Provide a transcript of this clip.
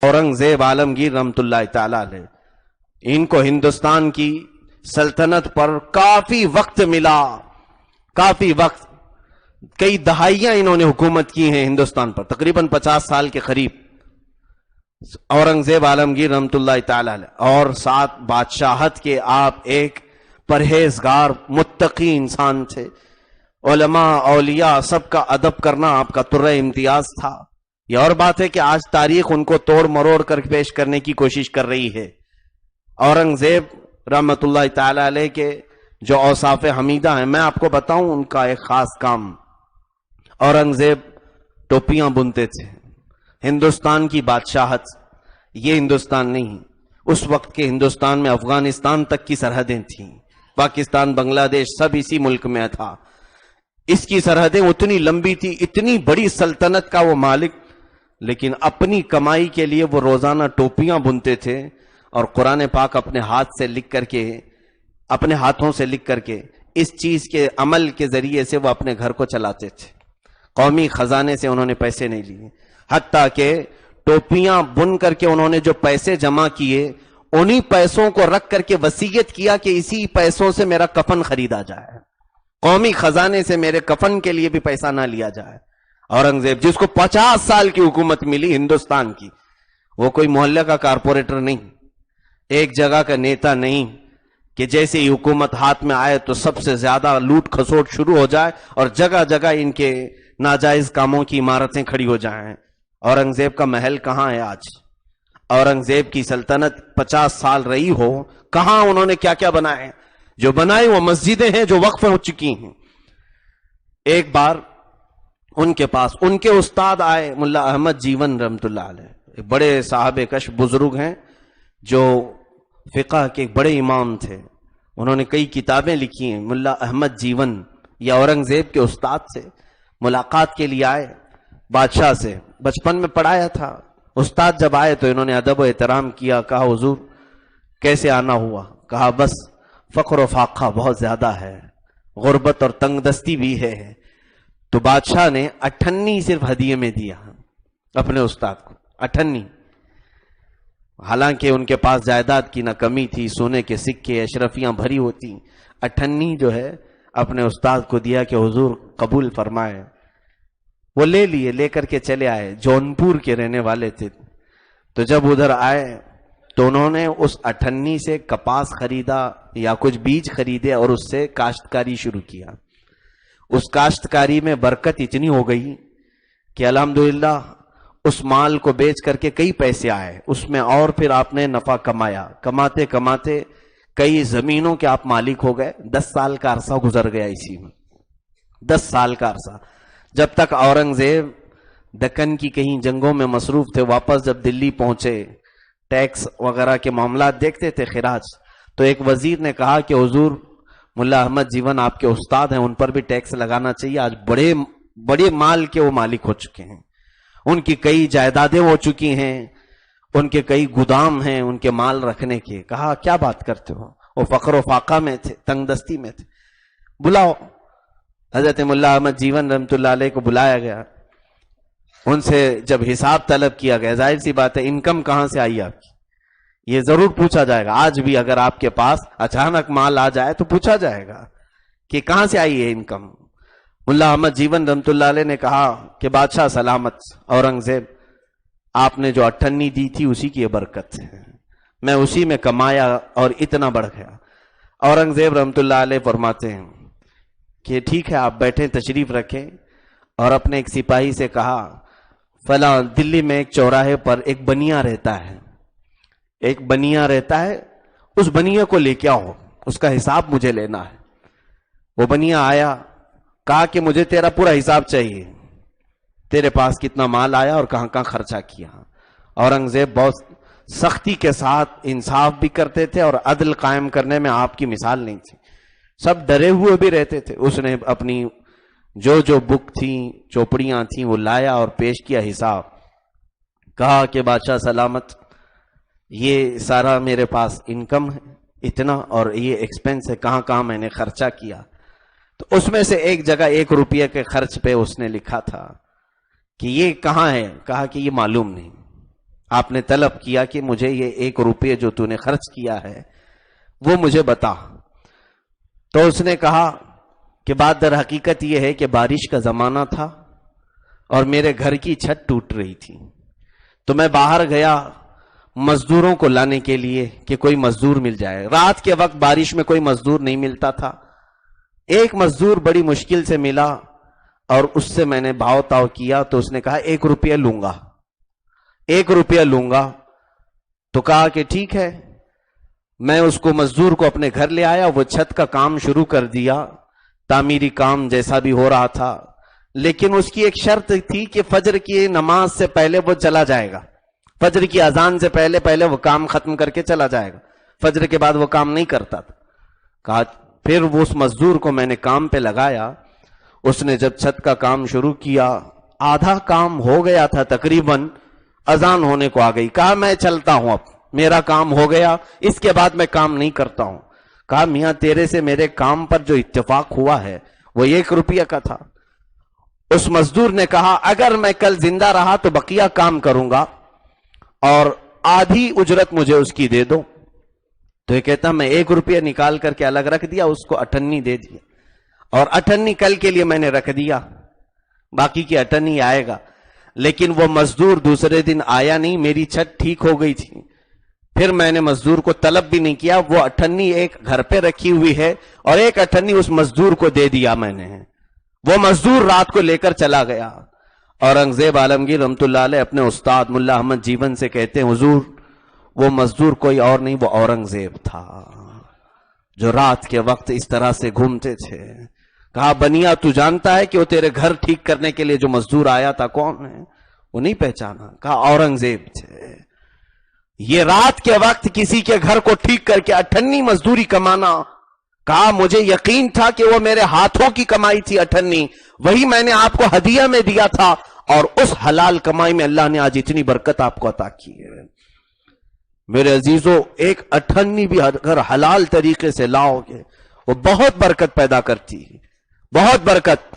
औरंगजेब आलमगीर रहमतुल्लाह ताला अलैह, इनको हिंदुस्तान की सल्तनत पर काफी वक्त मिला, काफी वक्त, कई दहाइयां इन्होंने हुकूमत की है हिंदुस्तान पर, तकरीबन 50 साल के करीब औरंगजेब आलमगीर रहमतुल्लाह ताला अलैह। और साथ बादशाहत के आप एक परहेजगार मुत्तकी इंसान थे, उलमा औलिया सबका अदब करना आपका तुर्रे इम्तियाज था। यह और बात है कि आज तारीख उनको तोड़ मरोड़ कर पेश करने की कोशिश कर रही है। औरंगजेब रहमतुल्लाह ताला अलैह के जो औसाफ हमीदा हैं, मैं आपको बताऊं उनका एक खास काम, औरंगजेब टोपियां बुनते थे। हिंदुस्तान की बादशाहत, ये हिंदुस्तान नहीं, उस वक्त के हिंदुस्तान में अफगानिस्तान तक की सरहदें थीं, पाकिस्तान बांग्लादेश सब इसी मुल्क में था। इसकी सरहदें उतनी लंबी थी, इतनी बड़ी सल्तनत का वो मालिक, लेकिन अपनी कमाई के लिए वो रोजाना टोपियां बुनते थे और कुरान पाक अपने हाथ से लिख करके, अपने हाथों से लिख करके इस चीज के अमल के जरिए से वो अपने घर को चलाते थे। कौमी खजाने से उन्होंने पैसे नहीं लिए, हत्ता के टोपियां बुन करके उन्होंने जो पैसे जमा किए, उन्हीं पैसों को रख करके वसीयत किया कि इसी पैसों से मेरा कफन खरीदा जाए, कौमी खजाने से मेरे कफन के लिए भी पैसा ना लिया जाए। औरंगजेब जिसको 50 साल की हुकूमत मिली हिंदुस्तान की, वो कोई मोहल्ले का कारपोरेटर नहीं, एक जगह का नेता नहीं कि जैसे ही हुकूमत हाथ में आए तो सबसे ज्यादा लूट खसोट शुरू हो जाए और जगह जगह इनके नाजायज कामों की इमारतें खड़ी हो जाएं। औरंगजेब का महल कहां है आज? औरंगजेब की सल्तनत 50 साल रही हो, कहां उन्होंने क्या क्या बनाए? जो बनाए वो मस्जिदें हैं जो वक्फ हो चुकी हैं। एक बार उनके पास उनके उस्ताद आए, मुल्ला अहमद जीवन रहमतुल्लाह अलैह, बड़े साहब कश बुजुर्ग हैं जो फिक़ह के बड़े इमाम थे, उन्होंने कई किताबें लिखी हैं। मुल्ला अहमद जीवन या औरंगजेब के उस्ताद से मुलाकात के लिए आए, बादशाह से बचपन में पढ़ाया था। उस्ताद जब आए तो इन्होंने अदब व एहतराम किया, कहा हुजूर कैसे आना हुआ? कहा बस फख्र व फाखा बहुत ज्यादा है, गुर्बत और तंगदस्ती भी है। तो बादशाह ने 98 सिर्फ हदिये में दिया अपने उस्ताद को, 98। हालांकि उनके पास जायदाद की ना कमी थी, सोने के सिक्के अशरफियां भरी होती, 98 जो है अपने उस्ताद को दिया कि हुजूर कबूल फरमाए। वो ले लिए, लेकर के चले आए, जौनपुर के रहने वाले थे। तो जब उधर आए तो उन्होंने उस 98 से कपास खरीदा या कुछ बीज खरीदे और उससे काश्तकारी शुरू किया। उस काश्तकारी में बरकत इतनी हो गई कि अल्हम्दुलिल्लाह उस माल को बेच करके कई पैसे आए उसमें, और फिर आपने नफा कमाया, कमाते कमाते कई जमीनों के आप मालिक हो गए। 10 साल का अरसा गुजर गया इसी में, 10 साल का अरसा, जब तक औरंगजेब दक्कन की कहीं जंगों में मसरूफ थे। वापस जब दिल्ली पहुंचे, टैक्स वगैरह के मामला देखते थे, खिराज, तो एक वजीर ने कहा कि हुजूर मुल्ला अहमद जीवन आपके उस्ताद हैं, उन पर भी टैक्स लगाना चाहिए। आज बड़े बड़े माल के वो मालिक हो चुके हैं, उनकी कई जायदादें हो चुकी हैं, उनके कई गुदाम हैं उनके माल रखने के। कहा क्या बात करते हो? वो फख्र फाका में थे, तंगदस्ती में थे। बुलाओ। हजरत मुल्ला अहमद जीवन रहमतुल्लाह अलैह को बुलाया गया। उनसे जब हिसाब तलब किया गया, जाहिर सी बात है इनकम कहां से आई आपकी, ये जरूर पूछा जाएगा। आज भी अगर आपके पास अचानक माल आ जाए तो पूछा जाएगा कि कहां से आई है इनकम। मुल्ला अहमद जीवन रहमतुल्लाह अलैह ने कहा कि बादशाह सलामत, औरंगजेब आपने जो 98 दी थी उसी की बरकत है, मैं उसी में कमाया और इतना बढ़ गया। औरंगजेब रहमतुल्लाह अलैह फरमाते हैं कि ठीक है आप बैठे, तशरीफ रखें, और अपने एक सिपाही से कहा फला दिल्ली में एक चौराहे पर एक बनिया रहता है, एक बनिया रहता है, उस बनिया को लेके आओ, उसका हिसाब मुझे लेना है। वो बनिया आया, कहा कि मुझे तेरा पूरा हिसाब चाहिए, तेरे पास कितना माल आया और कहां कहां खर्चा किया। औरंगजेब बहुत सख्ती के साथ इंसाफ भी करते थे और अदल कायम करने में आपकी मिसाल नहीं थी। सब डरे हुए भी रहते थे। उसने अपनी जो जो बुक थी, चौपड़ियां थी, वो लाया और पेश किया हिसाब। कहा कि बादशाह सलामत, ये सारा मेरे पास इनकम है इतना, और ये एक्सपेंस है, कहां कहां मैंने खर्चा किया। तो उसमें से एक जगह 1 रुपये के खर्च पे उसने लिखा था कि ये कहां है। कहा कि ये मालूम नहीं। آپ نے طلب کیا کہ مجھے یہ 1 روپے جو تو نے خرچ کیا ہے وہ مجھے بتا. تو اس نے کہا کہ بات در حقیقت یہ ہے کہ بارش کا زمانہ تھا اور میرے گھر کی چھت ٹوٹ رہی تھی، تو میں باہر گیا مزدوروں کو لانے کے لیے کہ کوئی مزدور مل جائے. رات کے وقت بارش میں کوئی مزدور نہیں ملتا تھا. ایک مزدور بڑی مشکل سے ملا اور اس سے میں نے بھاؤ تاؤ کیا تو اس نے کہا 1 روپیہ لوں گا، 1 روپیہ لوں گا. تو کہا کہ ٹھیک ہے. میں اس کو مزدور کو اپنے گھر لے آیا، وہ چھت کا کام شروع کر دیا، تعمیری کام جیسا بھی ہو رہا تھا، لیکن اس کی ایک شرط تھی کہ فجر کی نماز سے پہلے وہ چلا جائے گا، فجر کی اذان سے پہلے وہ کام ختم کر کے چلا جائے گا، فجر کے بعد وہ کام نہیں کرتا تھا. کہا پھر وہ اس مزدور کو میں نے کام پہ لگایا. اس نے جب چھت کا کام شروع کیا، آدھا کام ہو گیا تھا تقریباً، اذان ہونے کو آ گئی. کہا میں چلتا ہوں، اب میرا کام ہو گیا، اس کے بعد میں کام نہیں کرتا ہوں. کہا میاں تیرے سے میرے کام پر جو اتفاق ہوا ہے وہ 1 روپیہ کا تھا. اس مزدور نے کہا اگر میں کل زندہ رہا تو بقیہ کام کروں گا اور آدھی اجرت مجھے اس کی دے دو. تو یہ کہتا میں 1 روپیہ نکال کر کے الگ رکھ دیا، اس کو 98 دے دیا، اور 98 کل کے لیے میں نے رکھ دیا، باقی کی 98 آئے گا. لیکن وہ مزدور دوسرے دن آیا نہیں، میری چھت ٹھیک ہو گئی تھی. پھر میں نے مزدور کو طلب بھی نہیں کیا، وہ 98 ایک گھر پہ رکھی ہوئی ہے اور ایک 98 اس مزدور کو دے دیا میں نے. وہ مزدور رات کو لے کر چلا گیا. اورنگزیب عالمگیر رحمت اللہ علیہ اپنے استاد ملا احمد جیون سے کہتے ہیں حضور وہ مزدور کوئی اور نہیں، وہ اورنگزیب تھا جو رات کے وقت اس طرح سے گھومتے تھے. کہا بنیا تو جانتا ہے کہ وہ تیرے گھر ٹھیک کرنے کے لیے جو مزدور آیا تھا کون ہے؟ وہ نہیں پہچانا. کہا اورنگزیب تھے. یہ رات کے وقت کسی کے گھر کو ٹھیک کر کے 98 مزدوری کمانا. کہا مجھے یقین تھا کہ وہ میرے ہاتھوں کی کمائی تھی 98، وہی میں نے آپ کو ہدیہ میں دیا تھا، اور اس حلال کمائی میں اللہ نے آج اتنی برکت آپ کو عطا کی ہے. میرے عزیزو ایک 98 بھی اگر حلال طریقے سے لاؤ گے وہ بہت برکت پیدا کرتی ہے، بہت برکت.